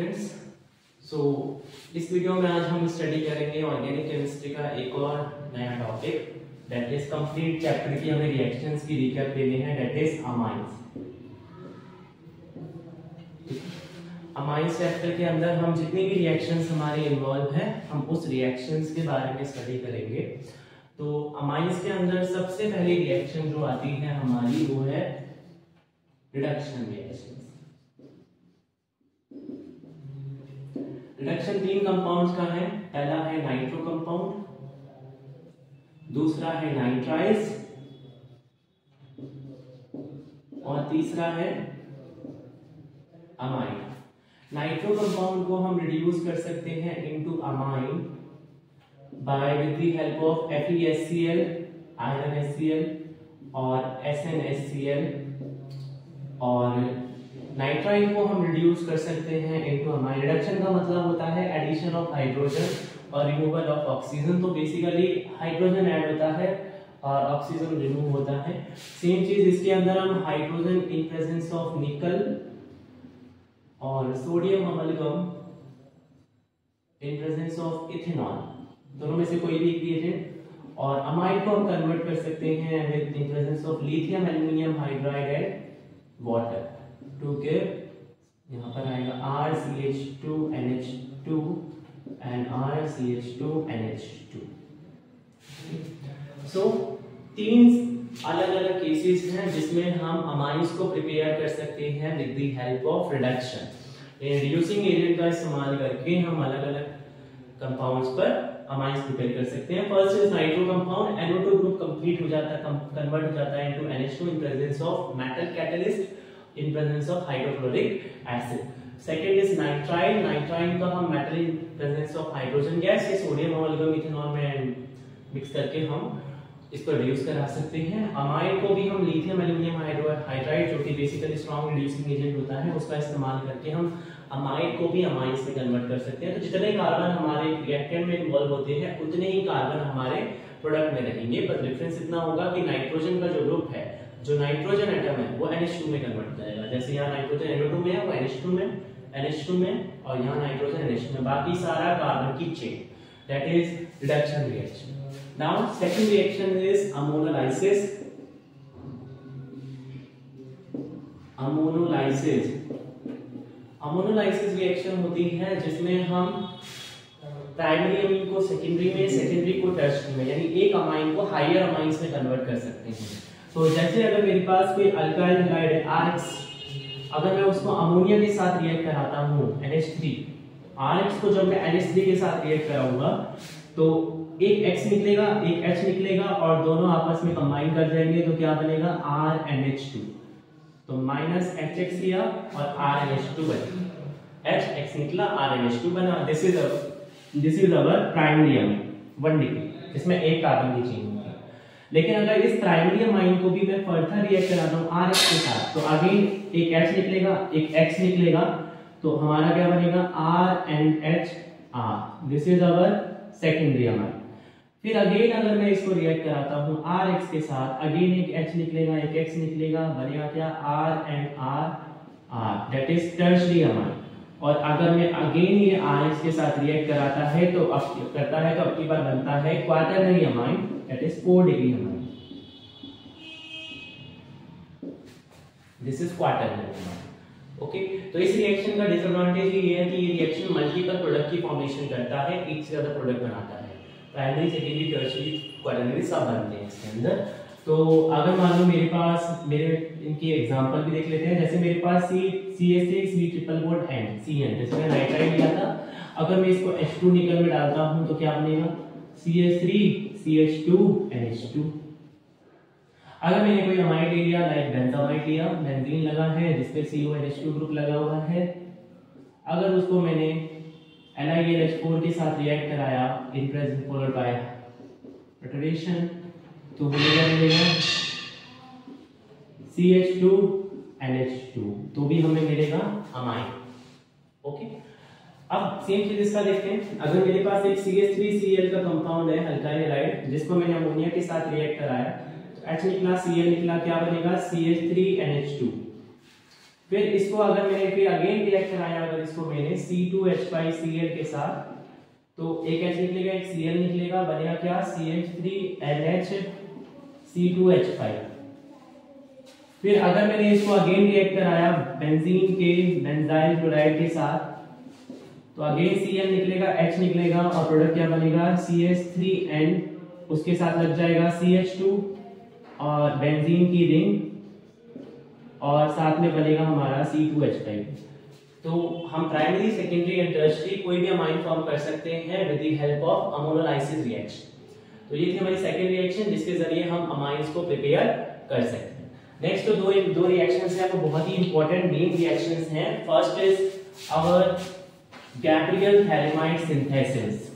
Students. इस video में आज हम स्टडी करेंगे ऑर्गेनिक केमिस्ट्री का एक और नया topic, that is complete chapter की हमें रिएक्शंस की रिकैप देनी है, that is amines. Amines chapter के अंदर हम जितनी भी रिएक्शंस हमारे इन्वॉल्व हैं हम उस रिएक्शंस के बारे में स्टडी करेंगे। तो अमाइंस के अंदर सबसे पहली रिएक्शन जो आती है हमारी वो है रिडक्शन रिएक्शन। रिडक्शन तीन कंपाउंड्स का है, पहला है नाइट्रो कंपाउंड, दूसरा है नाइट्राइज और तीसरा है अमाइन। नाइट्रो कंपाउंड को हम रिड्यूस कर सकते हैं into amine by with the help of FeSCl, iron HCl और SnHCl, और नाइट्राइल को हम रिड्यूस कर सकते हैं इनटू अमाइन। रिडक्शन का मतलब होता है एडिशन ऑफ हाइड्रोजन और रिमूवल ऑफ ऑक्सीजन। तो बेसिकली हाइड्रोजन ऐड होता है और ऑक्सीजन रिमूव होता है। सेम चीज इसके अंदर हम हाइड्रोजन इन प्रेजेंस ऑफ निकल और sodium amalgam in presence of ethanol, दोनों में से कोई भी एक रिएजेंट, और अमाइन को हम कन्वर्ट कर सकते हैं with in presence of lithium aluminium hydride and water to give, यहाँ पर आएगा RCH2NH2 एंड RCH2NH2। सो तीन अलग अलग केसेस हैं जिसमें हम अमाइंस को प्रिपेयर कर सकते हैं with the help of reduction. Reducing agent का इस्तेमाल करके हम अलग अलग कंपाउंड्स पर अमाइंस प्रिपेयर कर सकते हैं। First is nitro compound, NO2 group complete हो जाता है, कन्वर्ट हो जाता है into NH2 in presence of metal catalyst in presence of hydrochloric acid. Second is nitrile. Nitrile का हम metal in presence of hydrogen gas या सोडियम अमलगम इथेनॉल में मिक्स करके हम इसको रिड्यूस करा सकते हैं। अमाइन को भी हम लिथियम एल्युमिनियम हाइड्राइड जो कि बेसिकली स्ट्रॉन्ग रिड्यूसिंग एजेंट होता है उसका इस्तेमाल करके हम अमाइन को भी अमाइंस में कन्वर्ट कर सकते हैं। तो जितने कार्बन हमारे रिएक्टेंट में इन्वॉल्व होते हैं उतने ही कार्बन हमारे प्रोडक्ट में रहेंगे, पर डिफरेंस इतना होगा कि नाइट्रोजन का जो ग्रुप है, जो नाइट्रोजन एटम है वो NH2 में कन्वर्ट करेगा। जैसे यहाँ नाइट्रोजन NO2 में है वो NH2 में और यहाँ नाइट्रोजन NH2 में, बाकी सारा कार्बन की chain, that is reduction reaction. Now second reaction is ammonolysis. Ammonolysis reaction होती है जिसमें हम प्राइमरी अमीन को सेकेंडरी में, सेकेंडरी को टर्शियरी में, यानी एक अमाइन को हायर अमाइंस में कन्वर्ट कर सकते हैं। तो जैसे अगर मेरे पास कोई अल्काइल हैलाइड है RX, अगर मैं उसको अमोनिया के साथ रिएक्ट कराता हूँ NH3, RX को जब मैं NH3 के साथ रिएक्ट कराऊंगा तो एक X निकलेगा एक H निकलेगा और दोनों आपस में कंबाइन कर जाएंगे तो क्या बनेगा RNH2। तो माइनस HX किया और RNH2 बना, HX निकला RNH2 बना। This is our primary amine 1 degree, इसमें एक कार्बन की चेन होगी। लेकिन अगर इस प्राइमरी अमाइन को भी मैं फर्दर रिएक्ट कराता हूँ RX के साथ तो अगेन एक H निकलेगा एक X निकलेगा, तो हमारा क्या बनेगा RNHR। This is our secondary amine. फिर अगेन अगर मैं इसको रिएक्ट कराता हूँ RX के साथ, अगेन एक H निकलेगा एक X निकलेगा, बनेगा क्या RNRR, that is tertiary amine. और अगर मैं अगेन ये RX के साथ रिएक्ट कराता है तो अब की बार बनता है quaternary amine, that is 4 degree amine. This is quaternary amine. Okay, तो इस रिएक्शन का डिसएडवांटेज ये है कि ये रिएक्शन मल्टीपल प्रोडक्ट की फॉर्मेशन करता है, एक से ज्यादा प्रोडक्ट बनाता है। प्राइमरी, सेकेंडरी, टर्शियरी, क्वाटरनरी सब बनते हैं इसके अंदर। तो अगर मान लो मेरे पास, इनकी एग्जांपल भी देख लेते हैं। जैसे मेरे पास CH6 CN, जैसे मैं नाइट्राइल लिया था, अगर मैं इसको H2 निकल में डालता हूं तो क्या बनेगा CH3CH2NH2। अगर मैंने कोई अमाइड लिया लाइक बेंजामाइड लिया, बेंजीन लगा है जिसपे CONH2 ग्रुप लगा हुआ है, अगर उसको मैंने NiNH4 के साथ रिएक्ट कराया in presence followed by protonation तो मिलेगा CH2NH2, तो भी हमें मिलेगा अमाइन। ओके, अब सेम चीज इसका देखते हैं। अगर मेरे पास एक CH3Cl का कंपाउंड है अल्काइल हैलाइड जिसको मैंने अमोनिया के साथ रिएक्ट कराया, तो H निकला Cl निकला, क्या बनेगा CH3NH2। फिर इसको अगर मैंने फिर अगेन रिएक्ट कराया, अगर इसको मैंने C2H5Cl के साथ, तो एक H निकलेगा, एक Cl निकलेगा, बनेगा क्या CH3NH, C2H5। फिर अगर मैंने इसको अगेन रिएक्ट कराया बेंजीन के बेंजाइल क्लोराइड के साथ, तो अगेन Cl निकलेगा, H निकलेगा और प्रोडक्ट क्या बनेगा CH3N, उसके साथ लग जाएगा CH2 और बेंजीन की रिंग, और साथ में बनेगा हमारा C2H5। तो हम प्राइमरी, सेकेंडरी एंड टर्शियरी कोई भी अमाइन फॉर्म कर सकते हैं with the help of ammonolysis reaction. तो ये थी हमारी सेकेंड रिएक्शन जिसके जरिए हम अमाइंस को प्रिपेयर कर सकते हैं। नेक्स्ट तो दो रिएक्शंस हैं, वो बहुत ही इंपॉर्टेंट मेन रिएक्शंस हैं। First is our Gabriel phthalimide synthesis.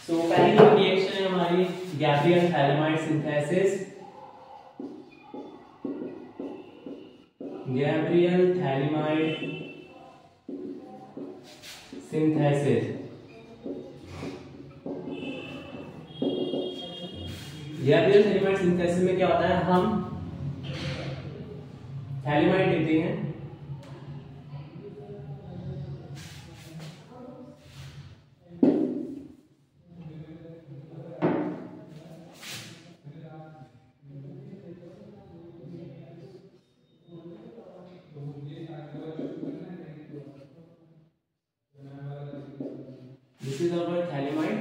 तो पहली जो रिएक्शन है हमारी Gabriel phthalimide synthesis. Gabriel phthalimide synthesis. Gabriel phthalimide synthesis में क्या होता है, हम थैलेमाइड लेते हैं, दिस इज आवर थैलेमाइड।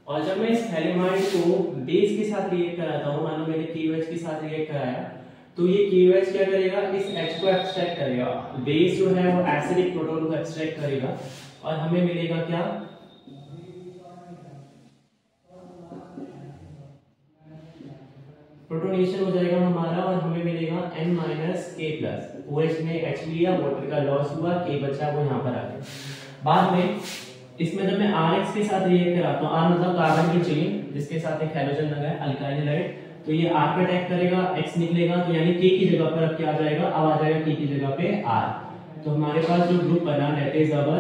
और जब मैं इस थैलेमाइड को बेस के साथ रिएक्ट कराता हूं, मान लो मैंने KOH के साथ रिएक्ट कराया, तो ये KOH क्या करेगा, इस H को एक्सट्रैक्ट करेगा, बेस जो है वो एसिडिक प्रोटॉन को एक्सट्रैक्ट करेगा और हमें मिलेगा क्या, प्रोटोनेशन हो जाएगा हमारा और हमें मिलेगा N-K+। OH ने H लिया, वाटर का लॉस हुआ, K बचा वो यहाँ पर आ गया। बाद में इसमें जब मैं RX के साथ रिएक्ट कराता हूँ, R मतलब कार्बन की चेन जिसके साथ एक हैलोजन लगा है, अल्काइल हैलाइड, तो ये R पे अटैक करेगा, X निकलेगा, तो यानी K की जगह पर अब क्या आ जाएगा, अब आ जाएगा K की जगह पे R। तो हमारे पास जो ग्रुप बना दैट इज अवर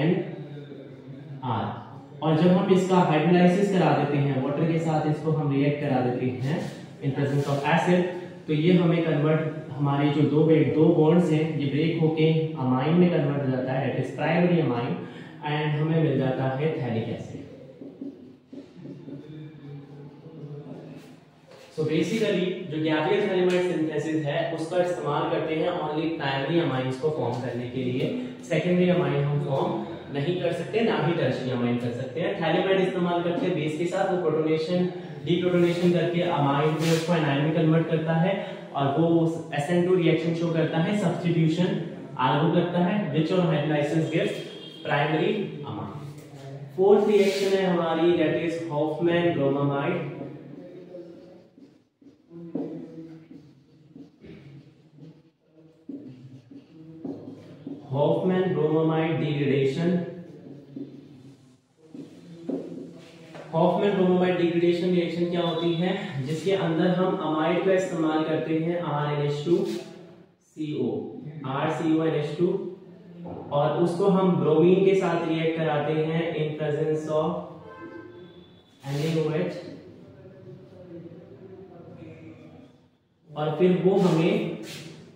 NR। और जब हम इसका हाइड्रोलाइसिस करा देते हैं वाटर के साथ, इसको हम रिएक्ट करा देते हैं इन प्रेजेंस ऑफ एसिड, तो ये हमें कन्वर्ट, हमारे जो दो बॉन्ड्स हैं ये ब्रेक होके अमाइन में कन्वर्ट हो जाता है, that is primary amine, and हमें मिल जाता है थैलिक एसिड। सो बेसिकली जो गैब्रियल थैलेमाइड सिंथेसिस है उसका इस्तेमाल करते हैं ओनली प्राइमरी अमाइंस को फॉर्म करने के लिए। सेकेंडरी अमाइन हम फॉर्म नहीं कर सकते, ना ही टर्शियरी अमाइन कर सकते हैं। थैलेमाइड इस्तेमाल करते हैं बेस के साथ, वो प्रोटोनेशन डीप्रोटोनेशन करके अमाइन में उसको एनायन में कन्वर्ट करता है और वो SN2 रिएक्शन शो करता है, सब्स्टिट्यूशन आर्गो करता है, which on hydrolysis gives primary amine. Fourth reaction है हमारी that is Hofmann bromamide. Hofmann bromamide degradation. Hofmann bromamide degradation reaction क्या होती है, जिसके अंदर हम अमाइड का इस्तेमाल करते हैं RNH2CO, RCONH2, और उसको हम ब्रोमीन के साथ रिएक्ट कराते हैं इन प्रेजेंस ऑफ NaOH, और फिर वो हमें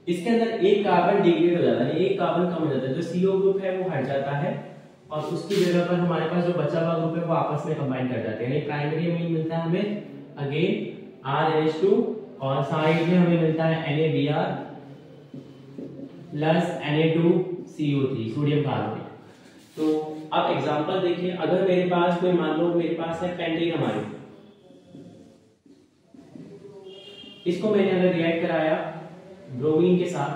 इसके अंदर एक कार्बन डिग्रेड हो जाता है, एक कार्बन कम हो जाता है, जो CO ग्रुप है वो हट जाता है और उसकी जगह पर हमारे पास जो बचा हुआ ग्रुप है वो आपस में कंबाइन कर जाते हैं। प्राइमरी अमीन मिलता है हमें अगेन RNH2 और साइड में हमें मिलता है NaBr plus Na2CO3 sodium carbonate. तो अब एग्जांपल देखिए, अगर मेरे पास कोई, मान लो मेरे पास है पेंटेन अमाइन, इसको मैंने अगर रिएक्ट कराया ब्रोमीन के साथ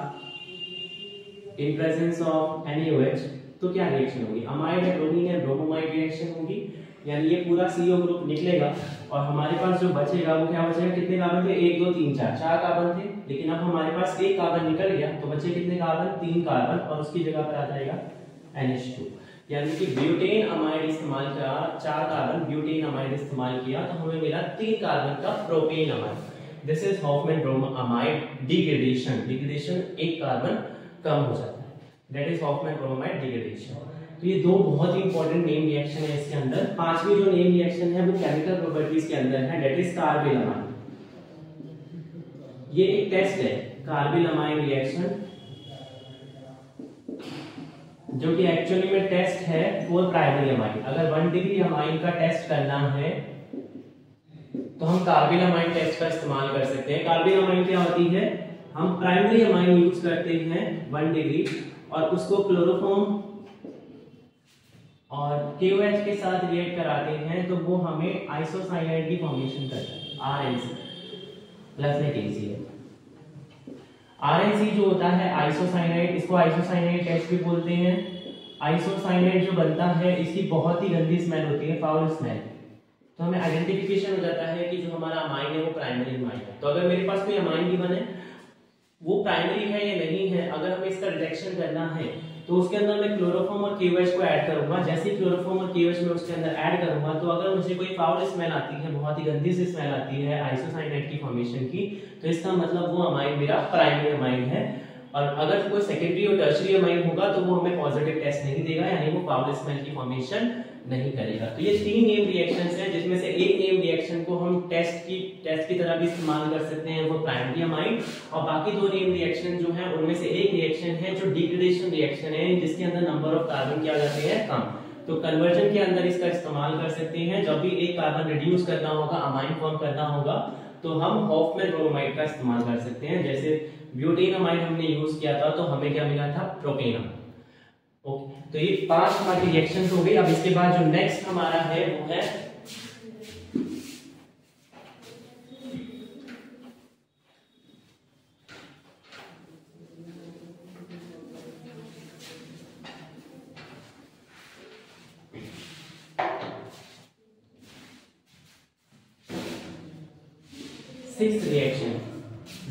इन प्रेजेंस ऑफ NaOH, तो क्या रिएक्शन होगी, अमाइड है, ब्रोमीन है, ब्रोमोमाइड रिएक्शन होगी, यानी ये पूरा CO ग्रुप निकलेगा और हमारे पास जो बचेगा वो क्या बचेगा, कितने कार्बन थे, 1 2 3 4 4 कार्बन थे, लेकिन अब हमारे पास एक कार्बन निकल गया तो बचे कितने कार्बन, 3 कार्बन, और उसकी जगह पर आ जाएगा NH2। यानी कि ब्यूटेन अमाइड इस्तेमाल किया, 4 कार्बन ब्यूटेन अमाइड इस्तेमाल किया तो हमें मिला 3 कार्बन का propane amide. This is Hofmann bromamide degradation. Degradation एक कार्बन कम हो जाता है, that is Hofmann bromamide degradation. तो ये दो बहुत ही इंपॉर्टेंट नेम रिएक्शन है इसके अंदर। पांचवी जो नेम रिएक्शन है वो केमिकल प्रॉपर्टीज के अंदर है, दैट इज कार्बिलमाइन। ये एक टेस्ट है कार्बिलमाइन रिएक्शन, जो कि एक्चुअली में टेस्ट है फॉर प्राइमरी अमाइन। अगर 1 डिग्री अमाइन का टेस्ट करना है तो हम कार्बिलमाइन टेस्ट का इस्तेमाल कर सकते हैं। कार्बिलमाइन क्या होती है, हम प्राइमरी अमाइन यूज करते हैं 1 डिग्री और उसको क्लोरोफॉर्म और KOH के साथ रिएक्ट कराते हैं तो वो हमें आइसोसाइनाइड की फॉर्मेशन करता है, RNC प्लस में KC है। RNC जो होता है आइसोसाइनाइड, इसको आइसोसाइनाइड टेस्ट भी बोलते हैं। आइसोसाइनाइड जो बनता है इसकी बहुत ही गंदी स्मेल होती है, फाउल स्मेल। तो हमें आइडेंटिफिकेशन हो जाता है कि जो हमारा अमाइन है वो प्राइमरी अमाइन है। तो अगर मेरे पास कोई अमाइन भी बने वो प्राइमरी है या नहीं है, अगर हमें इसका डिटेक्शन करना है तो उसके अंदर मैं क्लोरोफॉर्म और KOH को ऐड करूंगा। जैसे ही क्लोरोफॉर्म और KOH में उसके अंदर ऐड करूंगा तो अगर मुझे कोई फाउल स्मेल आती है, बहुत ही गंदी सी स्मेल आती है आइसोसाइनाइड की फॉर्मेशन की, तो इसका मतलब वो अमाइन मेरा प्राइमरी अमाइन है। और अगर कोई सेकेंडरी और टर्शियरी अमाइन होगा तो वो हमें पॉजिटिव टेस्ट नहीं देगा, यानी वो फाउल स्मेल की फॉर्मेशन नहीं करेगा। तो ये 3 नेम रिएक्शंस हैं, जिसमें से एक नेम रिएक्शन को हम टेस्ट की तरह भी इस्तेमाल कर सकते हैं, वो प्राइमरी अमाइन। और बाकी 2 नेम रिएक्शन जो हैं उनमें से एक रिएक्शन है जो डिग्रेडेशन रिएक्शन है, जिसके अंदर नंबर ऑफ कार्बन क्या जाते हैं कम। तो कन्वर्जन के अंदर इसका इस्तेमाल कर सकते हैं। जब भी एक कार्बन रिड्यूस करना होगा, अमाइन फॉर्म करना होगा, तो हम हॉफमैन ब्रोमाइड का इस्तेमाल कर सकते हैं। जैसे ब्यूटेन अमाइन हमने यूज किया था तो हमें क्या मिला था, प्रोपेन। ओके, तो ये 5 हमारी रिएक्शंस हो गई। अब इसके बाद जो नेक्स्ट हमारा है वो है सिक्स्थ रिएक्शन।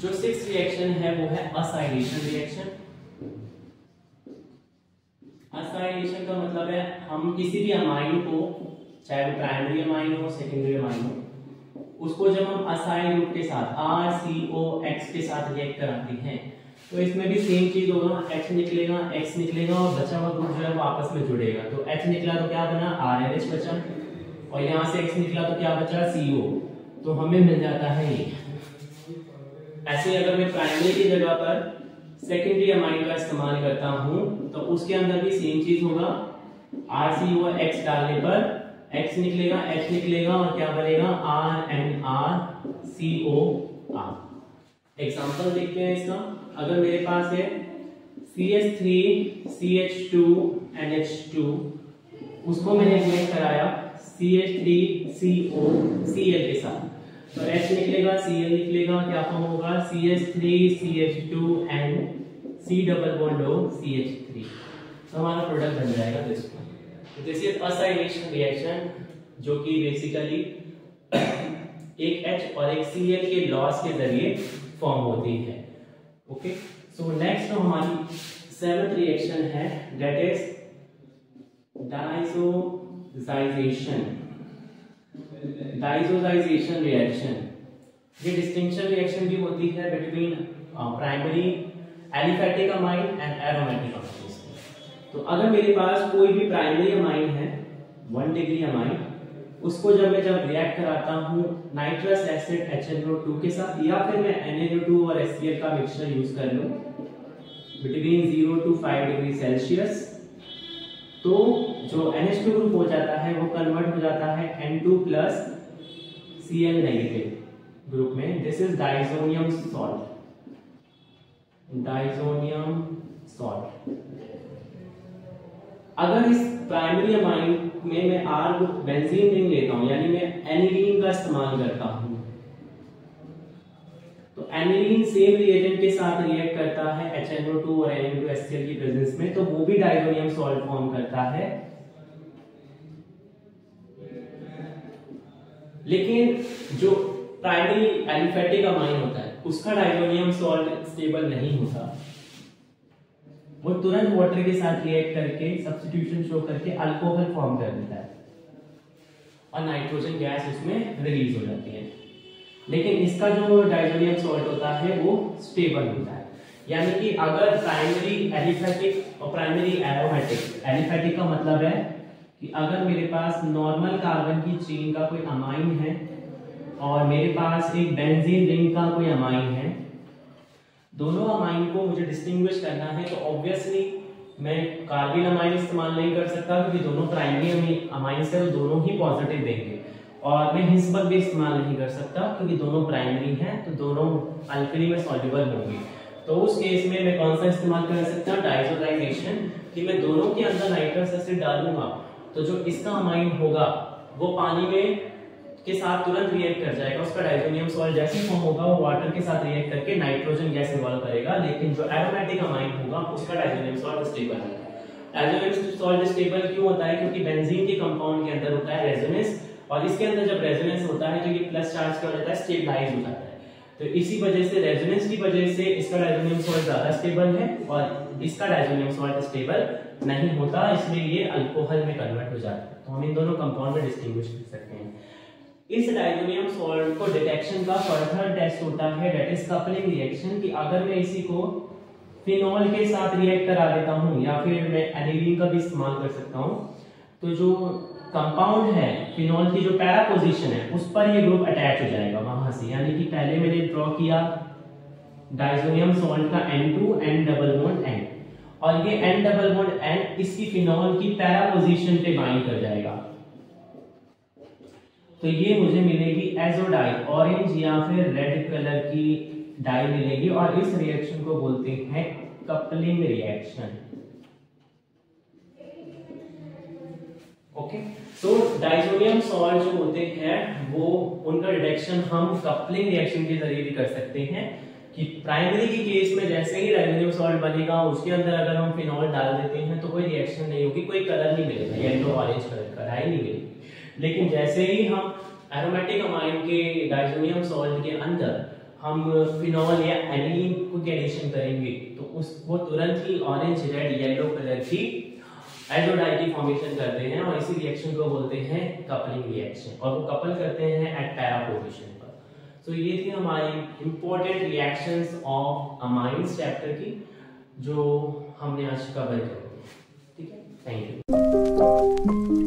जो सिक्स्थ रिएक्शन है वो है असाइलेशन रिएक्शन। असाइलेशन का मतलब है हम किसी भी अमाइन को, चाहे वो प्राइमरी अमाइन हो सेकेंडरी अमाइन हो, उसको जब हम असाइल ग्रुप के साथ RCOX के साथ रिएक्ट कराते हैं तो इसमें भी सेम चीज होगा, H निकलेगा, X निकलेगा और बचा हुआ ग्रुप जो है वो आपस में जुड़ेगा। तो H निकला तो क्या बना, RNH बचा, और यहाँ से X निकला तो क्या बचा, CO। तो हमें मिल जाता है ये। ऐसे अगर मैं प्राइमरी की जगह पर सेकेंडरी अमाइन का इस्तेमाल करता हूं तो उसके अंदर भी सेम चीज होगा, RCOX डालने पर X निकलेगा, H निकलेगा और क्या बनेगा, RNRCOR। एग्जांपल देखते हैं इसका। अगर मेरे पास है CH3CH2NH2, उसको मैंने रिएक्ट कराया CH3COCl के साथ, तो H निकलेगा, Cl निकलेगा, क्या फॉर्म होगा, CH3CH2N C+CH3। तो हमारा प्रोडक्ट बन जाएगा दिस वन। तो दिस इज असाइलेशन रिएक्शन, जो कि बेसिकली एक H और एक Cl के लॉस के जरिए फॉर्म होती है। ओके, सो नेक्स्ट जो हमारी 7th रिएक्शन है दैट इज डाइसोसाइजेशन। डाइसोसाइजेशन रिएक्शन, ये डिस्टिंक्शन रिएक्शन भी होती है between primary aliphatic amine and aromatic amine. तो अगर मेरे पास कोई भी प्राइमरी अमाइन है 1 डिग्री अमाइन, उसको जब मैं रिएक्ट कराता हूँ नाइट्रस एसिड HNO2 के साथ, या फिर मैं NaO2 और HCl का मिक्सचर यूज कर लूं बिटवीन 0 to 5 डिग्री सेल्सियस, तो जो NH2 ग्रुप हो जाता है वो कन्वर्ट हो जाता है N2+Cl नेगेटिव ग्रुप में। This is diazonium salt. Diazonium salt. अगर इस प्राइमरी अमाइन में मैं R ग्रुप बेंजीन रिंग लेता हूं, यानी मैं एनिलीन का इस्तेमाल करता हूं, तो एनिलीन सेम रिएजेंट के साथ रिएक्ट करता है HNO2 और Na2HCl की प्रेजेंस में, तो वो भी डाइजोनियम सॉल्ट फॉर्म करता है। लेकिन जो प्राइमरी एलिफैटिक अमाइन होता है उसका डाइजोनियम सॉल्ट स्टेबल नहीं होता, वो तुरंत वाटर के साथ रिएक्ट करके सब्स्टिट्यूशन शो करके अल्कोहल फॉर्म कर देता है और नाइट्रोजन गैस उसमें रिलीज हो जाती है। लेकिन इसका जो डाइजोनियम सॉल्ट होता है वो स्टेबल होता है। यानी कि अगर प्राइमरी एलिफेटिक और प्राइमरी एरोमेटिक, एलिफेटिक का मतलब है कि अगर मेरे पास नॉर्मल कार्बन की चेन का कोई अमाइन है और मेरे पास एक बेंजीन रिंग का कोई अमाइन है, दोनों अमाइन को मुझे डिस्टिंग्विश करना है, तो ऑब्वियसली मैं कार्बिन अमाइन इस्तेमाल नहीं कर सकता क्योंकि दोनों प्राइमरी अमाइंस है, तो दोनों ही पॉजिटिव देंगे। और मैं हिंसबर्ग भी इस्तेमाल नहीं कर सकता क्योंकि दोनों प्राइमरी हैं, तो दोनों अल्कली में सॉल्युबल होंगे। तो उस केस में मैं कौन सा इस्तेमाल कर सकता हूं? डाइसोलाइजेशन, कि मैं दोनों के अंदर नाइट्रस एसिड डालूंगा तो जो इसका अमाइन होगा वो पानी में के साथ तुरंत रिएक्ट कर जाएगा, उसका डाइसोनियम सॉल्ट जैसे फॉर्म होगा वो वाटर के साथ रिएक्ट करके नाइट्रोजन गैस इवॉल्व करेगा। लेकिन जो एरोमेटिक अमाइन होगा उसका डाइसोनियम सॉल्ट स्टेबल है। डाइसोनियम सॉल्ट स्टेबल क्यों होता है? क्योंकि बेंजीन के कंपाउंड के अंदर होता है रेजोनेंस, और इसके अंदर जब रेजोनेंस होता है तो ये प्लस चार्ज क्या हो जाता है? स्टेबलाइज हो जाता है। तो इसी वजह से रेजोनेंस की वजह से इसका डाइसोनियम सॉल्ट ज्यादा स्टेबल है और इसका डाइसोनियम सॉल्ट स्टेबल नहीं होता, इसलिए ये अल्कोहल में कन्वर्ट हो जाता है। तो हम इन दोनों कंपाउंड में डिस्टिंग्विश कर सकते हैं। इस डाइसोनियम सॉल्ट को डिटेक्शन का फर्दर टेस्ट होता है, दैट इज कपलिंग रिएक्शन, कि अगर मैं इसी को फिनॉल के साथ रिएक्ट करा देता हूं या फिर मैं एनिलीन का भी इस्तेमाल कर सकता हूं, तो जो कंपाउंड है फिनॉल की जो पैरा पोजीशन है उस पर ये ग्रुप अटैच हो जाएगा वहां से। यानी कि पहले मैंने ड्रॉ किया डाइसोनियम सॉल्ट का N2 N double bond N, और ये N डबल बॉन्ड N इसकी फिनॉल की पैरा पोजीशन पे बाइंड कर जाएगा, तो ये मुझे मिलेगी एजोडाई, ऑरेंज या फिर रेड कलर की डाई मिलेगी, और इस रिएक्शन को बोलते हैं कपलिंग रिएक्शन। ओके, तो डाइसोनियम सॉल्ट जो होते हैं वो उनका डिटेक्शन हम कपलिंग रिएक्शन के जरिए भी कर सकते हैं, कि प्राइमरी के केस में जैसे ही डाइसोनियम सॉल्ट बनेगा उसके अंदर अगर हम फिनॉल डाल देते हैं तो कोई रिएक्शन नहीं होगी, कोई कलर नहीं मिलेगा, येलो ऑरेंज कलर का डाई नहीं मिलेगी। लेकिन जैसे ही हम एरोमेटिक अमाइन के डाइसोनियम सॉल्ट के अंदर हम फिनॉल या एनिलीन को एडिशन करेंगे तो वो तुरंत ही ऑरेंज रेड येलो कलर की एजोडाई की फॉर्मेशन करते हैं, और इसी रिएक्शन को बोलते हैं कपलिंग रिएक्शन, और वो कपल करते हैं एट पैरा पोजीशन पर। तो ये थी हमारी important reactions of amines chapter की जो हमने आज कवर की। ठीक है, थैंक यू।